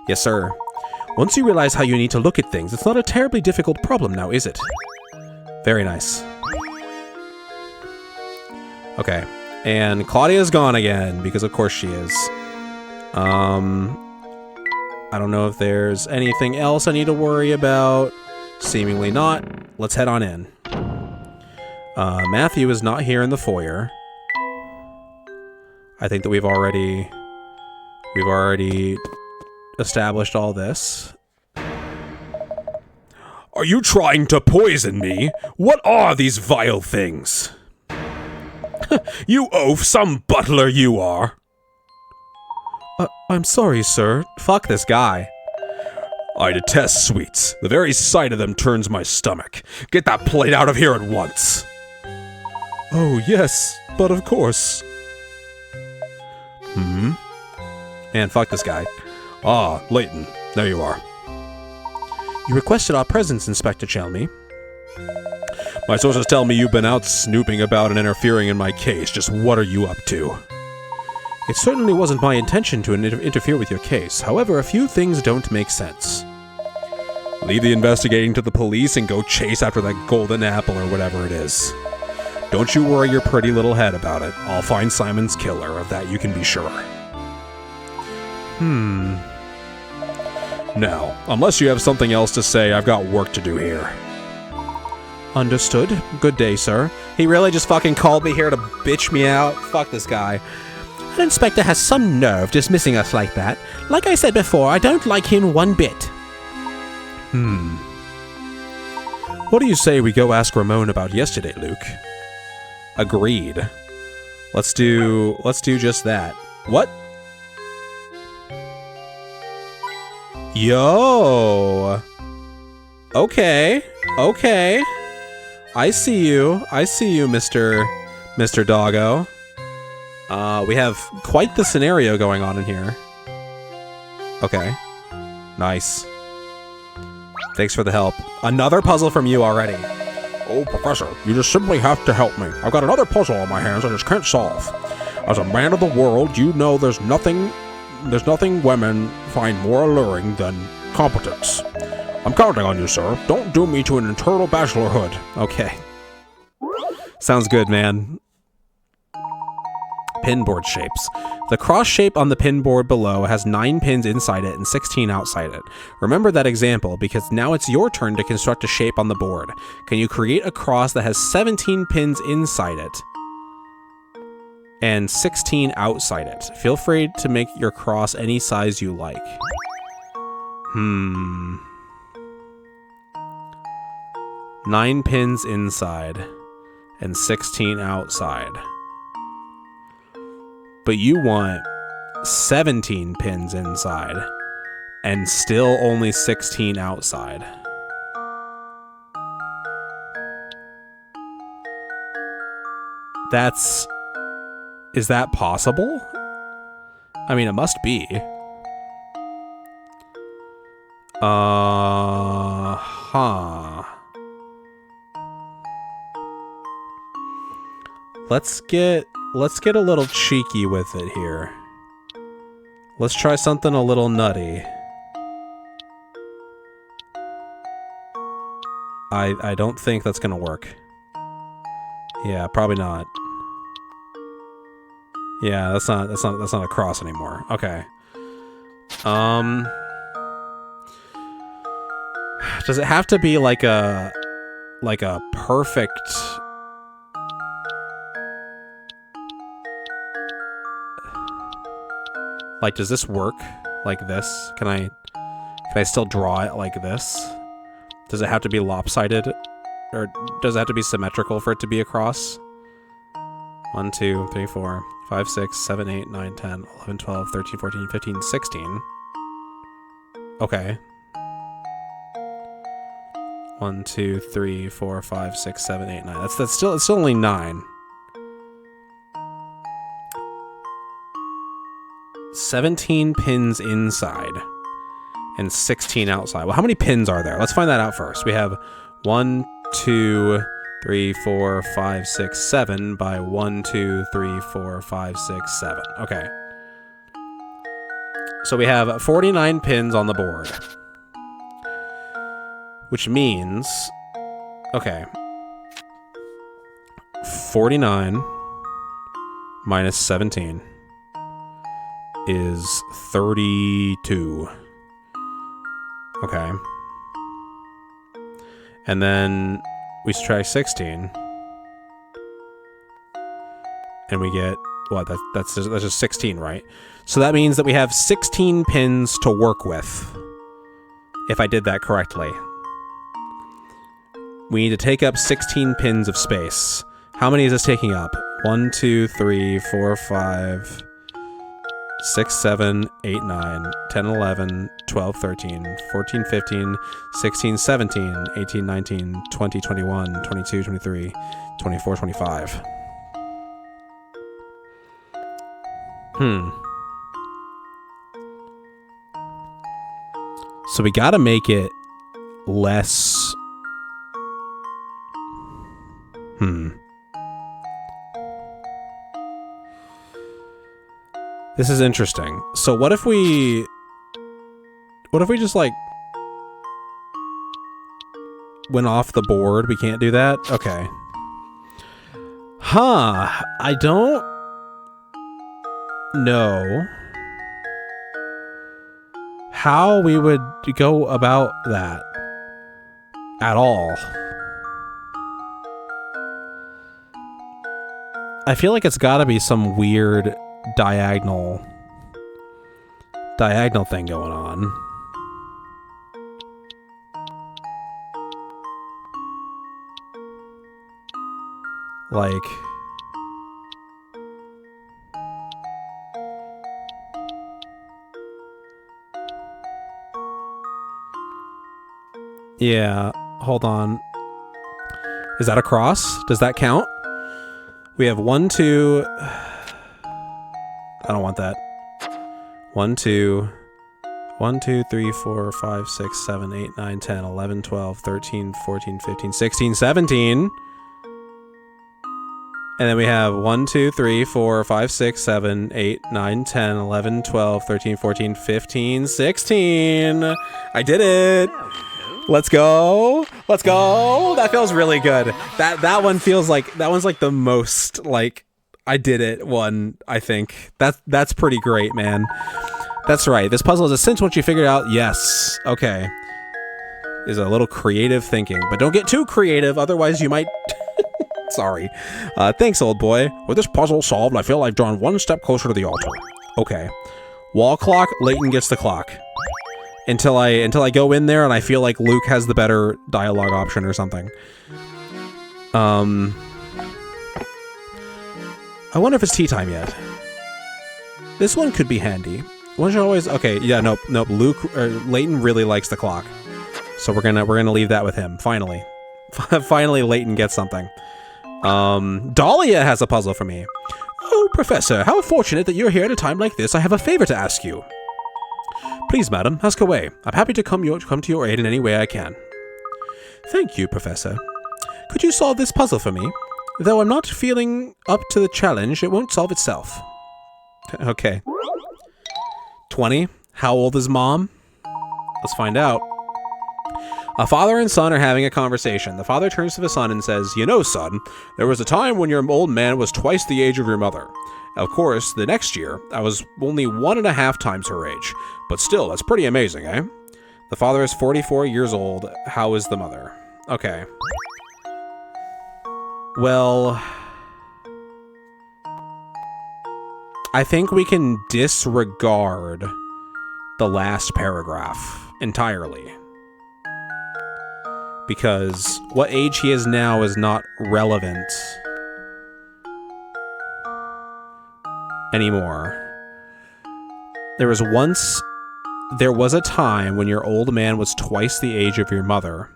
Yes, sir. Once you realize how you need to look at things, it's not a terribly difficult problem now, is it? Very nice. Okay. And Claudia's gone again, because of course she is. I don't know if there's anything else I need to worry about. Seemingly not. Let's head on in. Matthew is not here in the foyer. I think that we've already established all this. Are you trying to poison me? What are these vile things? You oaf, some butler you are. I'm sorry, sir. Fuck this guy. I detest sweets. The very sight of them turns my stomach. Get that plate out of here at once. Oh, yes, but of course. Man, fuck this guy. Ah, Layton, there you are. You requested our presence, Inspector Chelmy. My sources tell me you've been out snooping about and interfering in my case. Just what are you up to? It certainly wasn't my intention to interfere with your case. However, a few things don't make sense. Leave the investigating to the police and go chase after that golden apple or whatever it is. Don't you worry your pretty little head about it. I'll find Simon's killer, of that you can be sure. Now, unless you have something else to say, I've got work to do here. Understood. Good day, sir. He really just fucking called me here to bitch me out? Fuck this guy. An inspector has some nerve dismissing us like that. Like I said before, I don't like him one bit. What do you say we go ask Ramon about yesterday, Luke? Agreed. Let's do just that. What? Yo. Okay. Okay. I see you, Mr. Doggo. We have quite the scenario going on in here. Okay. Nice. Thanks for the help. Another puzzle from you already. Oh, Professor, you just simply have to help me. I've got another puzzle on my hands I just can't solve. As a man of the world, you know there's nothing women find more alluring than competence. I'm counting on you, sir. Don't doom me to an eternal bachelorhood. Okay. Sounds good, man. Pinboard shapes. The cross shape on the pinboard below has 9 pins inside it and 16 outside it. Remember that example, because now it's your turn to construct a shape on the board. Can you create a cross that has 17 pins inside it and 16 outside it? Feel free to make your cross any size you like. 9 pins inside and 16 outside. But you want 17 pins inside and still only 16 outside. Is that possible? I mean, it must be. Let's get a little cheeky with it here. Let's try something a little nutty. I don't think that's gonna work. Yeah, probably not. Yeah, that's not a cross anymore. Okay. Does it have to be like a perfect? Like, does this work like this? Can I still draw it like this? Does it have to be lopsided? Or does it have to be symmetrical for it to be a cross? 1, 2, 3, 4, 5, 6, 7, 8, 9, 10, 11, 12, 13, 14, 15, 16. Okay. 1, 2, 3, 4, 5, 6, 7, 8, 9. It's still only 9. 17 pins inside and 16 outside. Well, how many pins are there? Let's find that out first. We have 1, 2, 3, 4, 5, 6, 7 by 1, 2, 3, 4, 5, 6, 7. Okay. So we have 49 pins on the board. Which means, okay, 49 minus 17 is 32. Okay. And then we subtract 16. And we get, what, that's just 16, right? So that means that we have 16 pins to work with, if I did that correctly. We need to take up 16 pins of space. How many is this taking up? 1, 2, 3, 4, 5, 6, 7, 8, 9, 10, 11, 12, 13, 14, 15, 16, 17, 18, 19, 20, 21, 22, 23, 24, 25. So we gotta make it less... This is interesting. So what if we just like went off the board? We can't do that? Okay. I don't know how we would go about that at all. I feel like it's gotta be some weird diagonal thing going on. Like, yeah, hold on. Is that a cross? Does that count? We have 1, 2. I don't want that. 1, 2, 3, 4, 5, 6, 7, 8, 9, 10, 11, 12, 13, 14, 15, 16, 17. And then we have 1, 2, 3, 4, 5, 6, 7, 8, 9, 10, 11, 12, 13, 14, 15, 16. I did it. Let's go. Let's go. That feels really good. That one feels like, that one's like the most like I did it one, I think. That's pretty great, man. That's right. This puzzle is a cinch once you figure it out. Yes. Okay. Is a little creative thinking, but don't get too creative, otherwise you might... Sorry. Thanks, old boy. With this puzzle solved, I feel I've drawn one step closer to the altar. Okay. Wall clock, Layton gets the clock. Until I go in there and I feel like Luke has the better dialogue option or something. I wonder if it's tea time yet. This one could be handy. One should always... Okay, yeah, nope. Layton really likes the clock. So we're gonna leave that with him, finally. Finally, Layton gets something. Dahlia has a puzzle for me. Oh, Professor, how fortunate that you're here at a time like this. I have a favor to ask you. Please, madam, ask away. I'm happy to come to your aid in any way I can. Thank you, Professor. Could you solve this puzzle for me? Though I'm not feeling up to the challenge, it won't solve itself. Okay. 20. How old is Mom? Let's find out. A father and son are having a conversation. The father turns to the son and says, "You know, son, there was a time when your old man was twice the age of your mother. Of course, the next year, I was only 1.5 times her age. But still, that's pretty amazing, eh?" The father is 44 years old. How is the mother? Okay. Well, I think we can disregard the last paragraph entirely. Because what age he is now is not relevant anymore. There was a time when your old man was twice the age of your mother.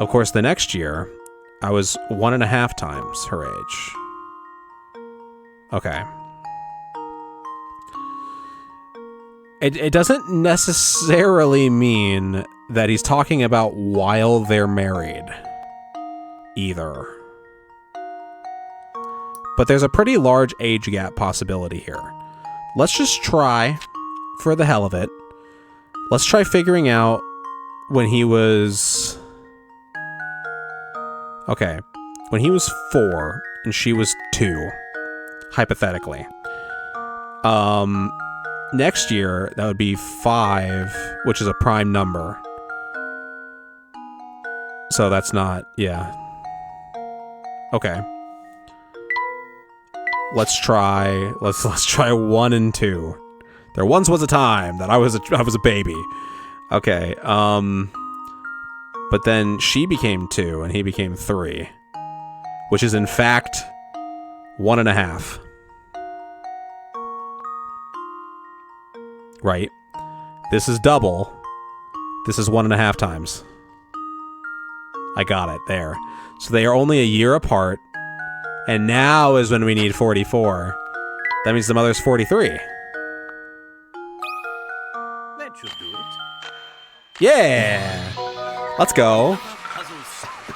Of course, the next year, I was 1.5 times her age. Okay. It doesn't necessarily mean that he's talking about while they're married, either. But there's a pretty large age gap possibility here. Let's just try, for the hell of it, let's try figuring out when he was... Okay, when he was 4 and she was 2, hypothetically. Next year, that would be 5, which is a prime number. So that's not, yeah. Okay. Let's try 1 and 2. There once was a time that I was a baby. Okay, but then she became 2 and he became 3, which is in fact 1.5. right? This is double. This is 1.5 times. I got it there. So they are only a year apart. And now is when we need 44. That means the mother's 43. That should do it. Yeah! Let's go. Puzzle solved.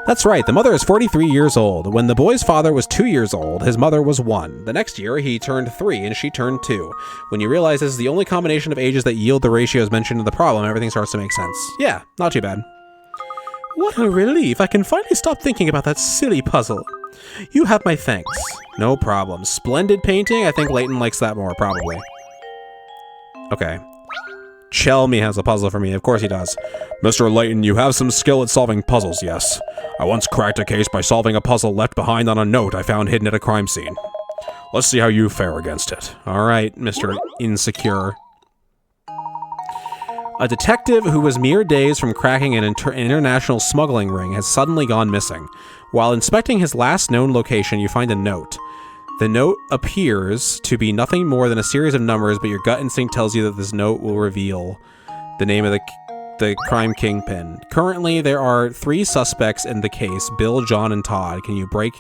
That's right, the mother is 43 years old. When the boy's father was 2 years old, his mother was 1. The next year, he turned 3 and she turned 2. When you realize this is the only combination of ages that yield the ratios mentioned in the problem, everything starts to make sense. Yeah, not too bad. What a relief. I can finally stop thinking about that silly puzzle. You have my thanks. No problem. Splendid painting. I think Layton likes that more, probably. Okay. Chelmy has a puzzle for me. Of course he does. Mr. Layton, you have some skill at solving puzzles, yes. I once cracked a case by solving a puzzle left behind on a note I found hidden at a crime scene. Let's see how you fare against it. All right, Mr. Insecure. A detective who was mere days from cracking an international smuggling ring has suddenly gone missing. While inspecting his last known location, you find a note. The note appears to be nothing more than a series of numbers, but your gut instinct tells you that this note will reveal the name of the crime kingpin. Currently, there are 3 suspects in the case: Bill, John, and Todd. Can you break...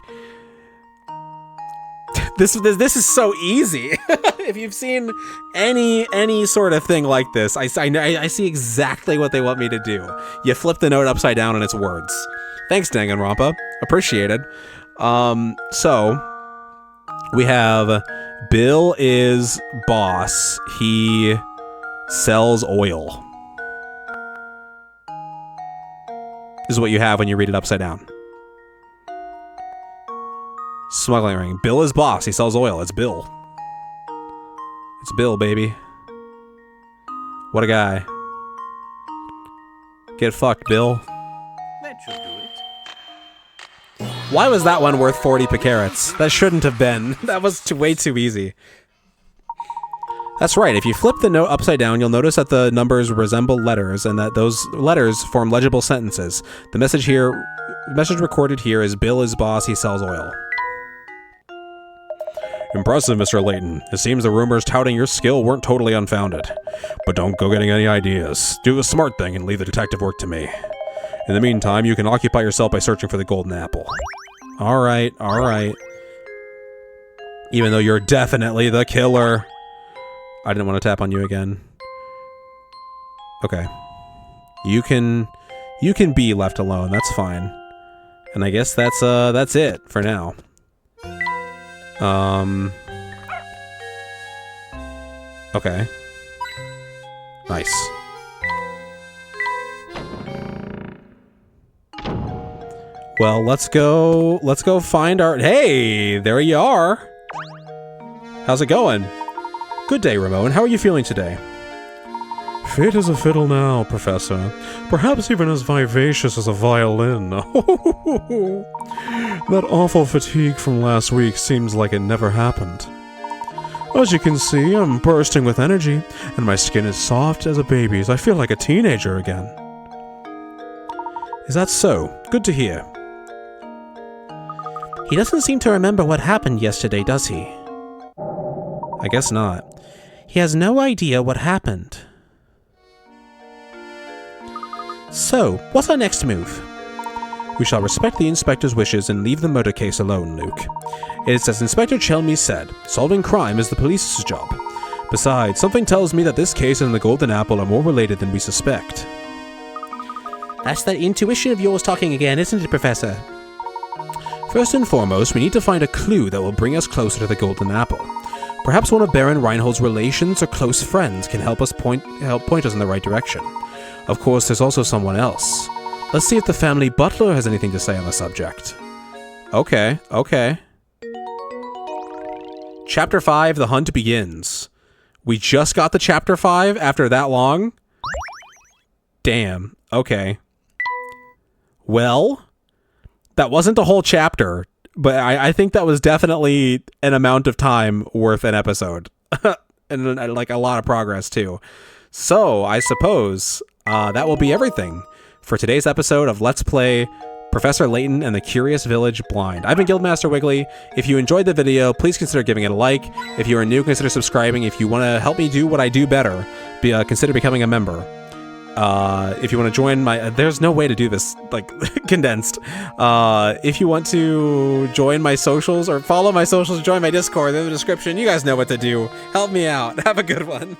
This is so easy. If you've seen any sort of thing like this, I see exactly what they want me to do. You flip the note upside down and it's words. Thanks, Danganronpa. Appreciated. So we have Bill is boss. He sells oil. This is what you have when you read it upside down. Smuggling ring. Bill is boss. He sells oil. It's Bill. It's Bill, baby. What a guy. Get fucked, Bill. That should do it. Why was that one worth 40 picarats? That shouldn't have been. That was way too easy. That's right. If you flip the note upside down, you'll notice that the numbers resemble letters and that those letters form legible sentences. The message recorded here is Bill is boss. He sells oil. Impressive, Mr. Layton. It seems the rumors touting your skill weren't totally unfounded. But don't go getting any ideas. Do the smart thing and leave the detective work to me. In the meantime, you can occupy yourself by searching for the golden apple. Alright, alright. Even though you're definitely the killer. I didn't want to tap on you again. Okay. You can be left alone, that's fine. And I guess that's it for now. Okay. Nice. Well, let's go find our... Hey, there you are. How's it going? Good day, Ramon. How are you feeling today? Fit as a fiddle now, Professor. Perhaps even as vivacious as a violin. That awful fatigue from last week seems like it never happened. As you can see, I'm bursting with energy, and my skin is soft as a baby's. I feel like a teenager again. Is that so? Good to hear. He doesn't seem to remember what happened yesterday, does he? I guess not. He has no idea what happened. So, what's our next move? We shall respect the inspector's wishes and leave the murder case alone, Luke. It is as Inspector Chelmy said, solving crime is the police's job. Besides, something tells me that this case and the Golden Apple are more related than we suspect. That's that intuition of yours talking again, isn't it, Professor? First and foremost, we need to find a clue that will bring us closer to the Golden Apple. Perhaps one of Baron Reinhold's relations or close friends can help point us in the right direction. Of course, there's also someone else. Let's see if the family butler has anything to say on the subject. Okay. Chapter 5, The Hunt Begins. We just got to Chapter 5 after that long? Damn. Okay. Well, that wasn't the whole chapter, but I think that was definitely an amount of time worth an episode. And like a lot of progress, too. So, I suppose that will be everything for today's episode of Let's Play Professor Layton and the Curious Village Blind. I've been Guildmaster Wiggly. If you enjoyed the video, please consider giving it a like. If you are new, consider subscribing. If you want to help me do what I do better, consider becoming a member. If you want to join my, there's no way to do this, like, condensed. If you want to join my socials or follow my socials, join my Discord, they're in the description. You guys know what to do. Help me out. Have a good one.